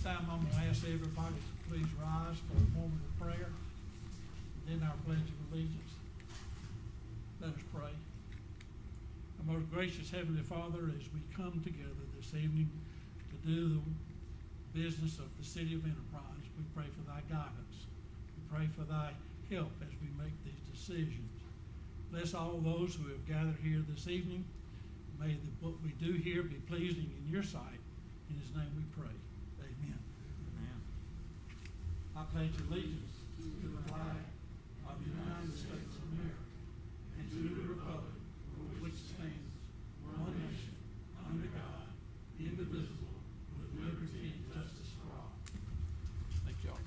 time, I'm going to ask everybody to please rise for a moment of prayer, then our pledge of allegiance. Let us pray. Our most gracious Heavenly Father, as we come together this evening to do the business of the City of Enterprise, we pray for thy guidance. We pray for thy help as we make these decisions. Bless all those who have gathered here this evening. May what we do here be pleasing in your sight. In his name we pray. Amen. Amen. I pledge allegiance to the flag of the United States of America and to the republic for which stands one nation, under God, indivisible, with liberty and justice for all. Thank y'all.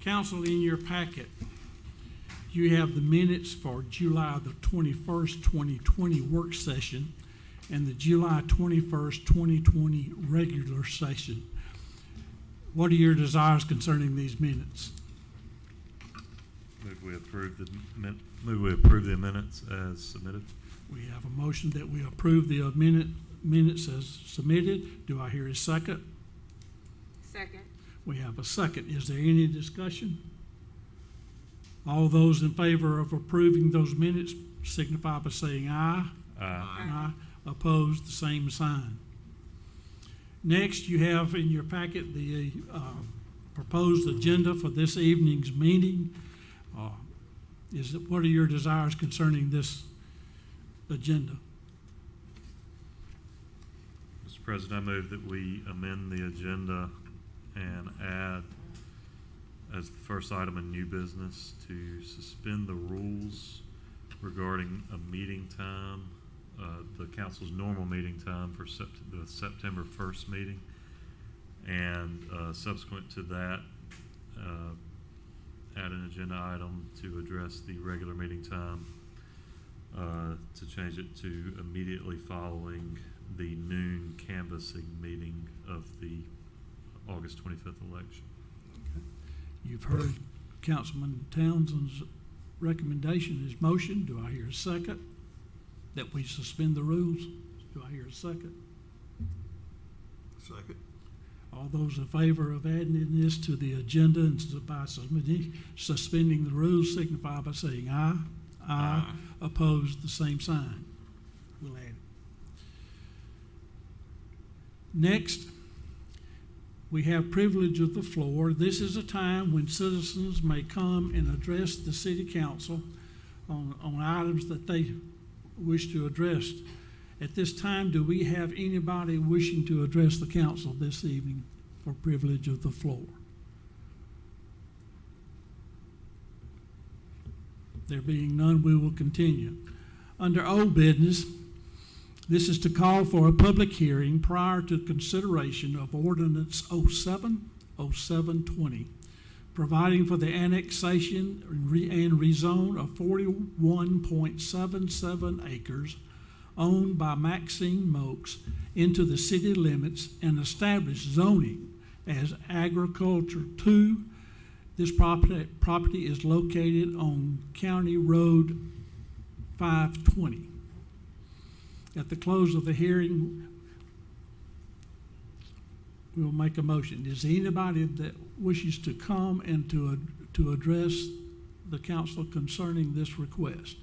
Council, in your packet, you have the minutes for July the 21st, 2020 work session and the July 21st, 2020 regular session. What are your desires concerning these minutes? Move we approve the minutes as submitted. We have a motion that we approve the minutes as submitted. Do I hear a second? Second. We have a second. Is there any discussion? All those in favor of approving those minutes signify by saying aye. Aye. Opposed, the same sign. Next, you have in your packet the proposed agenda for this evening's meeting. What are your desires concerning this agenda? Mr. President, I move that we amend the agenda and add as the first item in new business to suspend the rules regarding a meeting time, the council's normal meeting time for the September 1st meeting, and subsequent to that, add an agenda item to address the regular meeting time, to change it to immediately following the noon canvassing meeting of the August 25th election. Okay. You've heard Councilman Townsend's recommendation, his motion. Do I hear a second? That we suspend the rules? Do I hear a second? Second. All those in favor of adding this to the agenda and by suspending the rules signify by saying aye. Aye. Opposed, the same sign. We'll add it. Next, we have privilege of the floor. This is a time when citizens may come and address the city council on items that they wish to address. At this time, do we have anybody wishing to address the council this evening for privilege of the floor? There being none, we will continue. Under old business, this is to call for a public hearing prior to consideration of Ordinance 07-0720, providing for the annexation and rezone of 41.77 acres owned by Maxine Mokes into the city limits and establish zoning as Agriculture 2. This property is located on County Road 520. At the close of the hearing, we will make a motion. Is there anybody that wishes to come and to address the council concerning this request?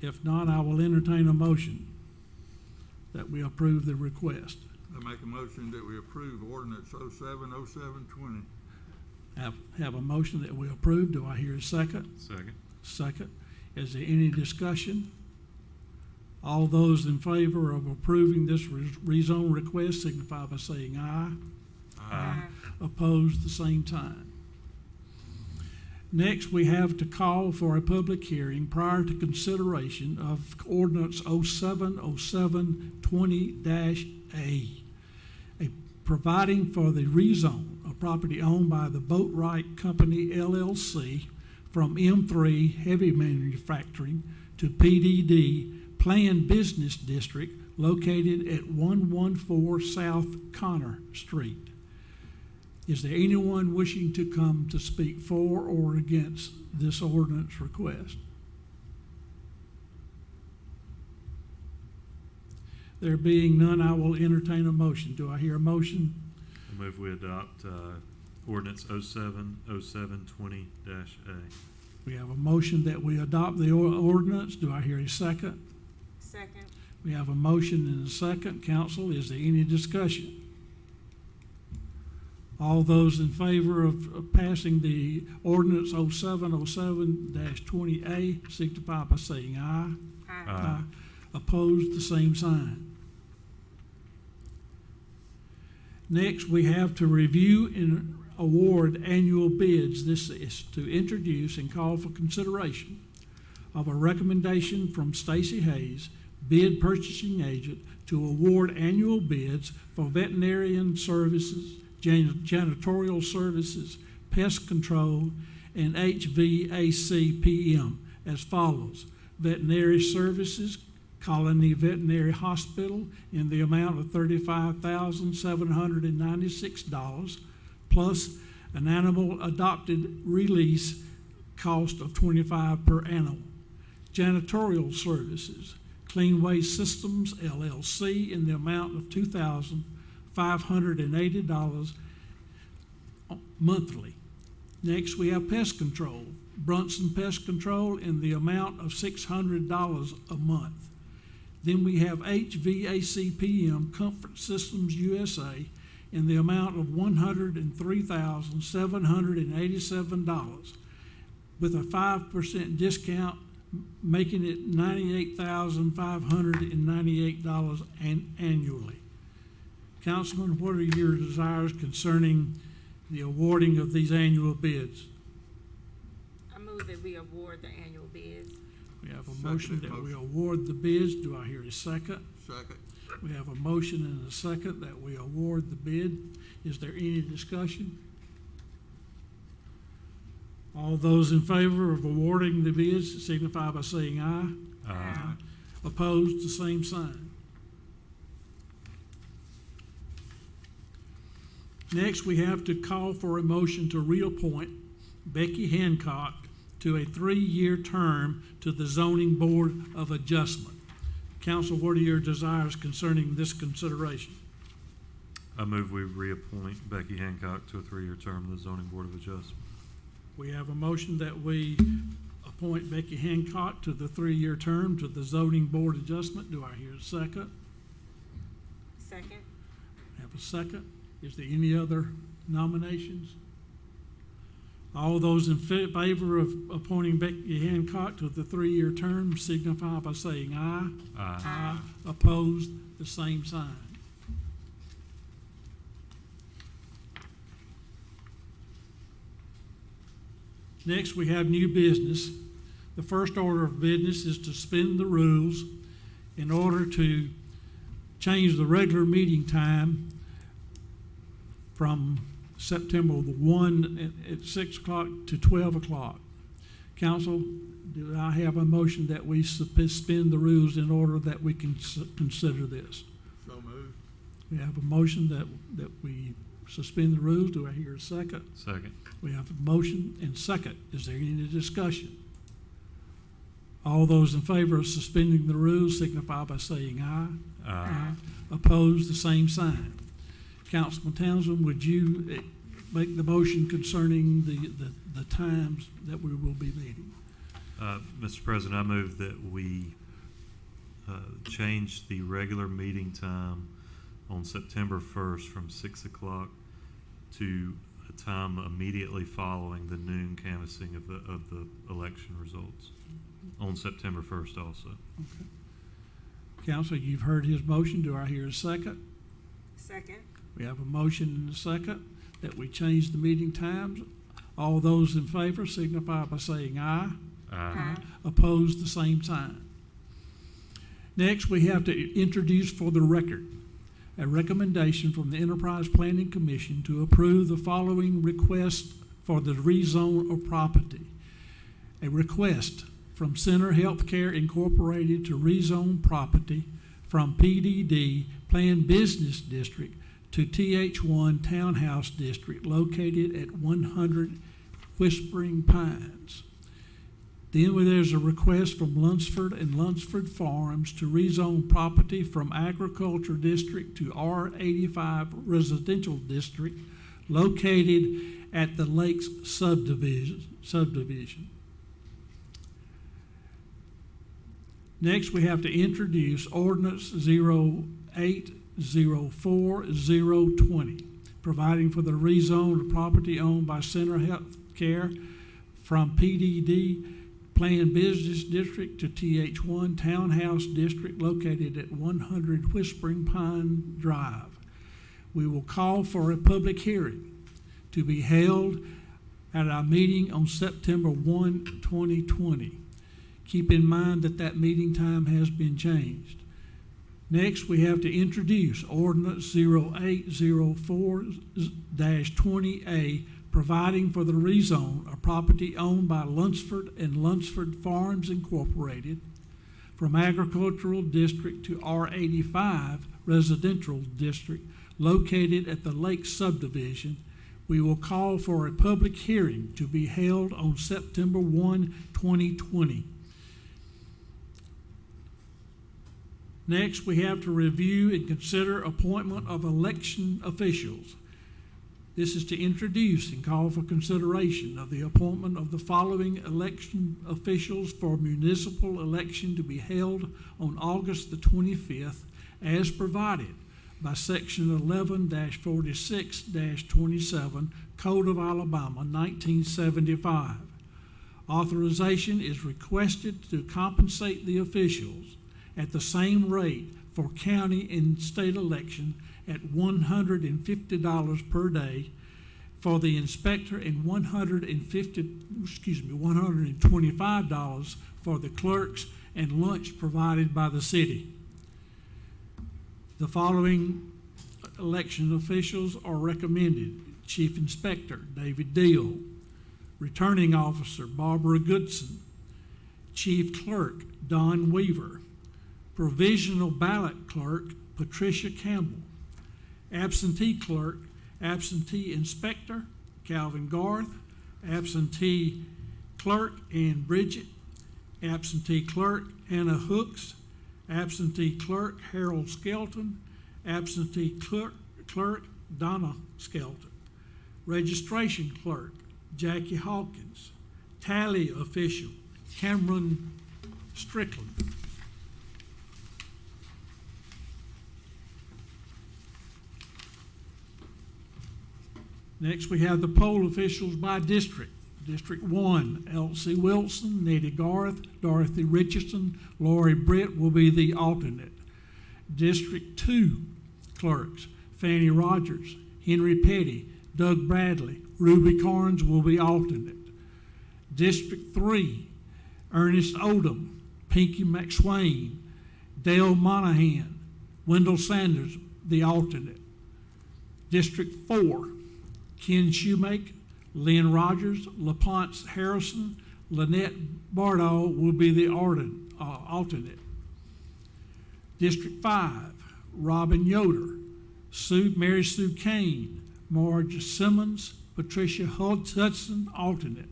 If not, I will entertain a motion that we approve the request. I make a motion that we approve ordinance 07-0720. Have a motion that we approve. Do I hear a second? Second. Second. Is there any discussion? All those in favor of approving this rezone request signify by saying aye. Aye. Opposed, the same time. Next, we have to call for a public hearing prior to consideration of Ordinance 07-0720-A, providing for the rezone of property owned by the Boatwright Company, LLC, from M3 Heavy Manufacturing to PDD Planned Business District located at 114 South Connor Street. Is there anyone wishing to come to speak for or against this ordinance request? There being none, I will entertain a motion. Do I hear a motion? I move we adopt ordinance 07-0720-A. We have a motion that we adopt the ordinance. Do I hear a second? Second. We have a motion and a second. Council, is there any discussion? All those in favor of passing the ordinance 07-07-20A signify by saying aye. Aye. Opposed, the same sign. Next, we have to review and award annual bids. This is to introduce and call for consideration of a recommendation from Stacy Hayes, bid purchasing agent, to award annual bids for veterinarian services, janitorial services, pest control, and HVAC PM as follows. Veterinary services, Colony Veterinary Hospital, in the amount of $35,796, plus an animal adopted release cost of $25 per animal. Janitorial services, Clean Waste Systems LLC, in the amount of $2,580 monthly. Next, we have pest control, Brunson Pest Control, in the amount of $600 a month. Then we have HVAC PM Comfort Systems USA, in the amount of $103,787, with a 5% discount, making it $98,598 annually. Councilman, what are your desires concerning the awarding of these annual bids? I move that we award the annual bids. We have a Second motion that motion. we award the bids. Do I hear a second? Second. We have a motion and a second that we award the bid. Is there any discussion? All those in favor of awarding the bids signify by saying aye. Aye. Opposed, the same sign. Next, we have to call for a motion to reappoint Becky Hancock to a 3-year term to the Zoning Board of Adjustment. Council, what are your desires concerning this consideration? I move we reappoint Becky Hancock to a 3-year term of the Zoning Board of Adjustment. We have a motion that we appoint Becky Hancock to the 3-year term to the Zoning Board Adjustment. Do I hear a second? Second. Have a second. Is there any other nominations? All those in favor of appointing Becky Hancock to the 3-year term signify by saying aye. Aye. Aye. Opposed, the same sign. Next, we have new business. The first order of business is to suspend the rules in order to change the regular meeting time from September the 1 at 6 o'clock to 12 o'clock. Council, do I have a motion that we suspend the rules in order that we can consider this? So moved. We have a motion that we suspend the rules. Do I hear a second? Second. We have a motion and second. Is there any discussion? All those in favor of suspending the rules signify by saying aye. Aye. Opposed, the same sign. Councilman Townsend, would you make the motion concerning the times that we will be meeting? Mr. President, I move that we change the regular meeting time on September 1st from 6 o'clock to a time immediately following the noon canvassing of the election results on September 1st also. Okay. Council, you've heard his motion. Do I hear a second? Second. We have a motion and a second that we change the meeting times. All those in favor signify by saying aye. Aye. Opposed, the same sign. Next, we have to introduce for the record a recommendation from the Enterprise Planning Commission to approve the following request for the rezone of property. A request from Center Healthcare Incorporated to rezone property from PDD Planned Business District to TH1 Townhouse District located at 100 Whispering Pines. Then there's a request from Lunsford and Lunsford Farms to rezone property from Agriculture District to R85 Residential District located at the Lakes subdivision. Next, we have to introduce Ordinance 0804020, providing for the rezone of property owned by Center Health Care from PDD Planned Business District to TH1 Townhouse District located at 100 Whispering Pine Drive. We will call for a public hearing to be held at our meeting on September 1, 2020. Keep in mind that meeting time has been changed. Next, we have to introduce Ordinance 0804-20A, providing for the rezone of property owned by Lunsford and Lunsford Farms Incorporated from Agricultural District to R85 Residential District located at the Lake Subdivision. We will call for a public hearing to be held on September 1, 2020. Next, we have to review and consider appointment of election officials. This is to introduce and call for consideration of the appointment of the following election officials for municipal election to be held on August the 25th as provided by Section 11-46-27 Code of Alabama, 1975. Authorization is requested to compensate the officials at the same rate for county and state election at $150 per day for the inspector and $125 for the clerks and lunch provided by the city. The following election officials are recommended: Chief Inspector David Deal, Returning Officer Barbara Goodson, Chief Clerk Don Weaver, Provisional Ballot Clerk Patricia Campbell, Absentee Clerk, Absentee Inspector Calvin Garth, Absentee Clerk Ann Bridget, Absentee Clerk Anna Hooks, Absentee Clerk Harold Skelton, Absentee Clerk Donna Skelton, Registration Clerk Jackie Hawkins, Tally Official Cameron Strickland. Next, we have the poll officials by district. District 1, Elsie Wilson, Nettie Garth, Dorothy Richardson, Lori Britt will be the alternate. District 2 clerks, Fannie Rogers, Henry Petty, Doug Bradley, Ruby Carnes will be alternate. District 3, Ernest Odom, Pinky McSwain, Dale Monahan, Wendell Sanders, the alternate. District 4, Ken Shoemake, Lynn Rogers, LaPonce Harrison, Lynette Bardall will be the alternate. District 5, Robin Yoder, Mary Sue Kane, Marge Simmons, Patricia Hudson, alternate.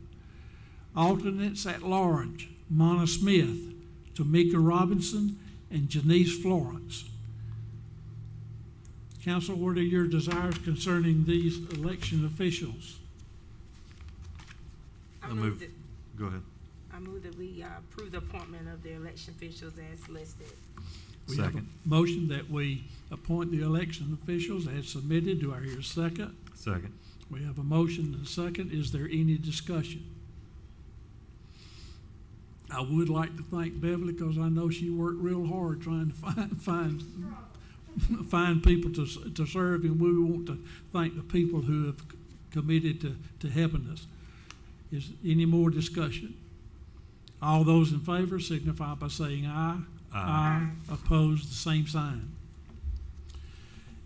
Alternates at large, Mona Smith, Tamika Robinson, and Janice Florence. Council, what are your desires concerning these election officials? Go ahead. I move that we approve the appointment of the election officials as listed. We have a Second. motion that we appoint the election officials as submitted. Do I hear a second? Second. We have a motion and a second. Is there any discussion? I would like to thank Beverly because I know she worked real hard trying to find people to serve, and we want to thank the people who have committed to helping us. Is any more discussion? All those in favor signify by saying aye. Aye. Opposed, the same sign.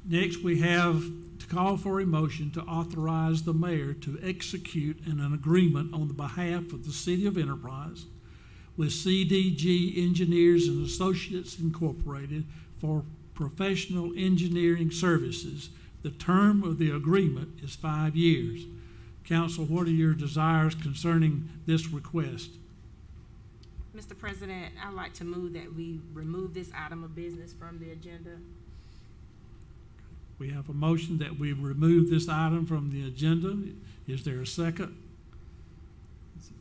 Next, we have to call for a motion to authorize the mayor to execute an agreement on the behalf of the City of Enterprise with CDG Engineers and Associates Incorporated for professional engineering services. The term of the agreement is 5 years. Council, what are your desires concerning this request? Mr. President, I'd like to move that we remove this item of business from the agenda. We have a motion that we remove this item from the agenda. Is there a second?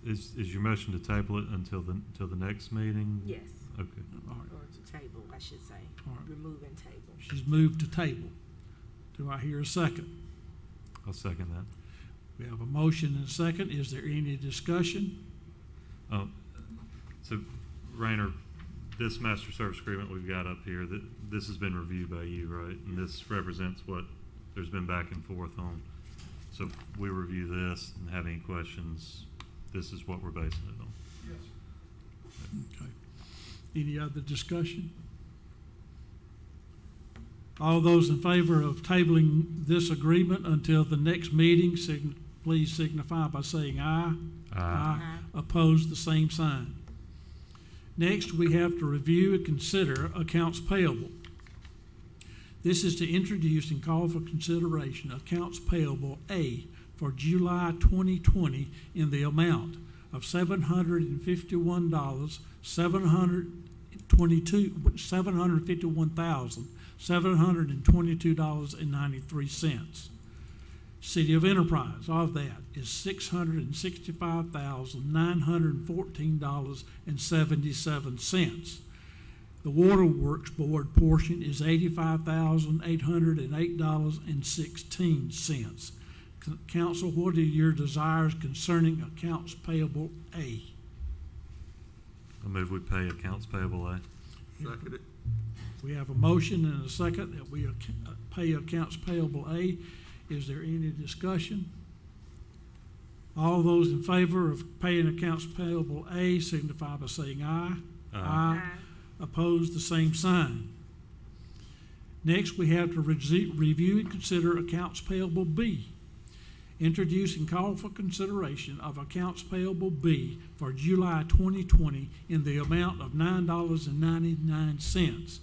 Is your motion to table it until the next meeting? Yes, Okay. All right. or to table, I should say. All right. Remove and table. She's moved to table. Do I hear a second? I'll second that. We have a motion and a second. Is there any discussion? So, Rayner, this master service agreement we've got up here, this has been reviewed by you, right? And this represents what there's been back and forth on. So if we review this and have any questions, this is what we're basing it on. Okay. Any other discussion? All those in favor of tabling this agreement until the next meeting, please signify by saying aye. Aye. Opposed, the same sign. Next, we have to review and consider accounts payable. This is to introduce and call for consideration accounts payable A for July 2020 in the amount of $751,722.93. City of Enterprise, of that is $665,914.77. The Waterworks Board portion is $85,808.16. Council, what are your desires concerning accounts payable A? I move we pay accounts payable A. Second it. We have a motion and a second that we pay accounts payable A. Is there any discussion? All those in favor of paying accounts payable A signify by saying aye. Aye. Opposed, the same sign. Next, we have to review and consider accounts payable B. Introduce and call for consideration of accounts payable B for July 2020 in the amount of $9.99.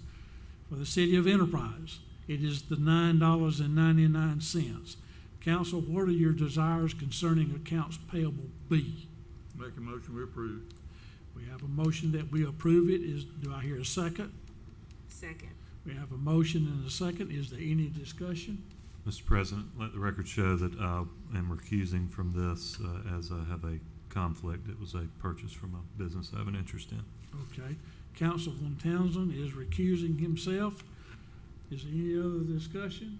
For the City of Enterprise, it is the $9.99. Council, what are your desires concerning accounts payable B? Make a motion, we approve. We have a motion that we approve it. Do I hear a second? Second. We have a motion and a second. Is there any discussion? Mr. President, let the record show that I am recusing from this as I have a conflict. It was a purchase from a business I have an interest in. Okay. Councilman Townsend is recusing himself. Is there any other discussion?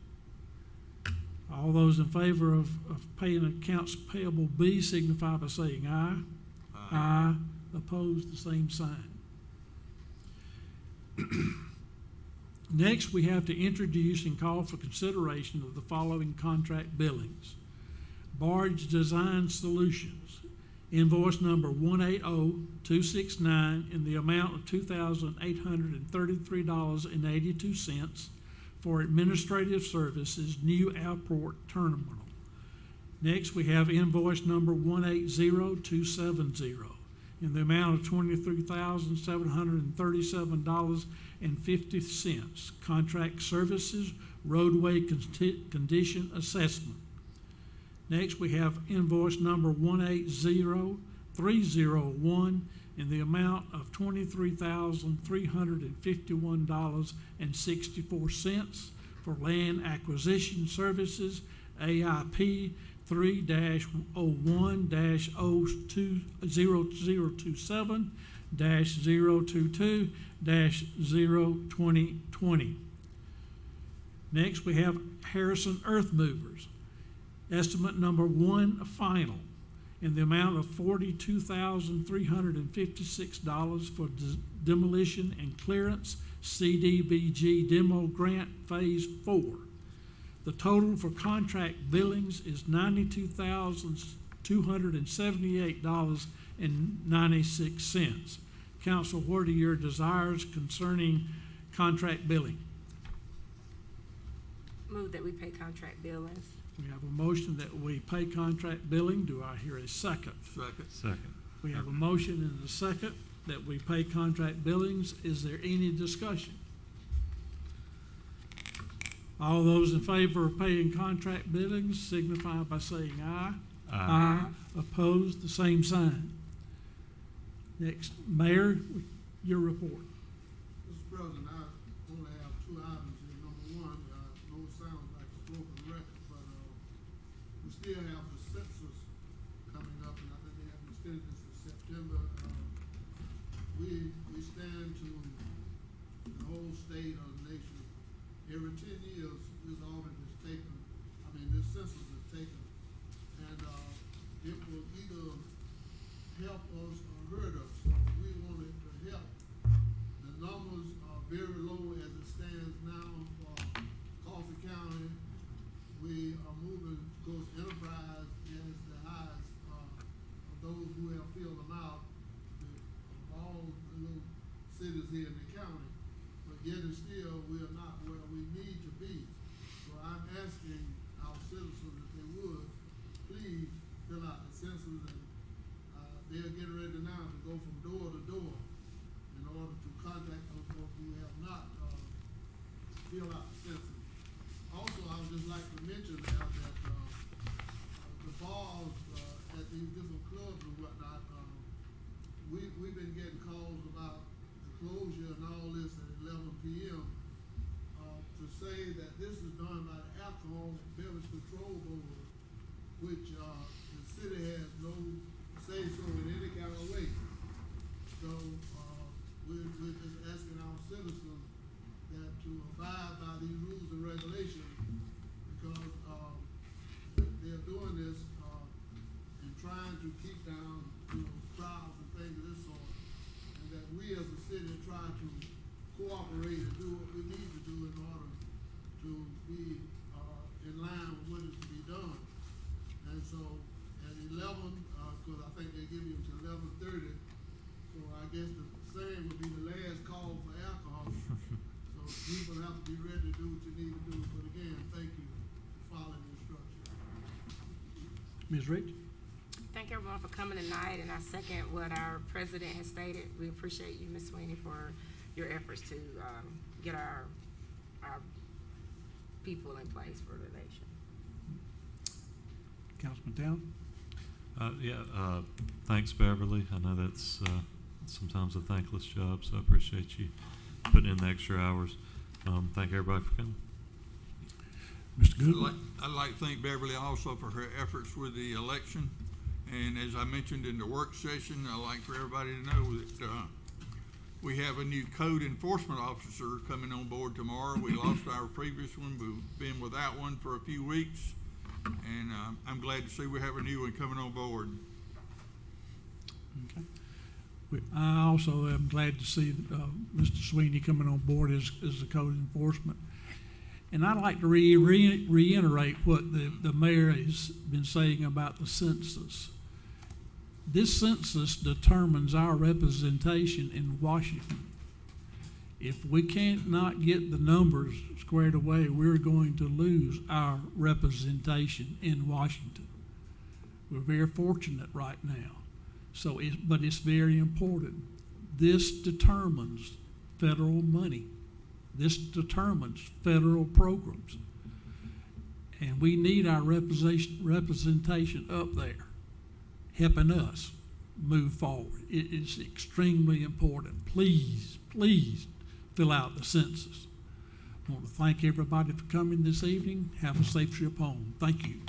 All those in favor of paying accounts payable B signify by saying aye. Aye. Opposed, the same sign. Next, we have to introduce and call for consideration of the following contract billings. Barge Design Solutions, invoice number 180269 in the amount of $2,833.82 for administrative services, new airport terminal. Next, we have invoice number 180270 in the amount of $23,737.50, contract services, roadway condition assessment. Next, we have invoice number 180301 in the amount of $23,351.64 for land acquisition services, AIP 3-01-0027-022-02020. Next, we have Harrison Earth Movers, estimate number 1 final, in the amount of $42,356 for demolition and clearance, CDBG demo grant phase 4. The total for contract billings is $92,278.96. Council, what are your desires concerning contract billing? Move that we pay contract billings. We have a motion that we pay contract billing. Do I hear a second? Second. Second. We have a motion and a second that we pay contract billings. Is there any discussion? All those in favor of paying contract billings signify by saying aye. Opposed, the same sign. Next, Mayor, your report. Mr. President, I only have two items here. Number one, no sound like a broken record, but, we still have the census coming up, and I think they have extended this in September. We stand to the whole state or the nation. Every 10 years, this audit is taken, this census is taken, and, it will either help us or hurt us, so we want it to help. The numbers are very low as it stands now for Coffee County. We are moving, of course, Enterprise is the highest, of those who have filled them out, of all the little cities here in the county. But yet and still, we are not where we need to be. So I'm asking our citizens if they would, please fill out the census, and they're getting ready now to go from door to door in order to contact those folks who have not filled out the census. Also, I would just like to mention now that the bars at these different clubs and whatnot, we've been getting calls about the closure and all this at 11 p.m. To say that this is done by the Alcohol and Beverage Control Board, which the city has no say-so in any kind of way. So we're just asking our citizens that to abide by these rules and regulations, because they're doing this and trying to keep down crowds and things of this sort, and that we as a city try to cooperate and do what we need to do in order to be in line with what is to be done. And so at 11, because I think they give you until 11:30, so I guess the same would be the last call for alcohol. So people have to be ready to do what you need to do. But again, thank you for following the instructions. Ms. Rich? Thank everyone for coming tonight, and I second what our president has stated. We appreciate you, Ms. Sweeney, for your efforts to get our people in place for the nation. Councilman Town? Thanks, Beverly. I know that's sometimes a thankless job, so I appreciate you putting in the extra hours. Thank everybody for coming. Mr. Goodwin? I'd like to thank Beverly also for her efforts with the election. And as I mentioned in the work session, I'd like for everybody to know that we have a new code enforcement officer coming on board tomorrow. We lost our previous one. We've been without one for a few weeks. And I'm glad to see we have a new one coming on board. Okay. I also am glad to see Mr. Sweeney coming on board as the code enforcement. And I'd like to reiterate what the mayor has been saying about the census. This census determines our representation in Washington. If we can't not get the numbers squared away, we're going to lose our representation in Washington. We're very fortunate right now. But it's very important. This determines federal money. This determines federal programs. And we need our representation up there, helping us move forward. It is extremely important. Please, please fill out the census. I want to thank everybody for coming this evening. Have a safe trip home. Thank you.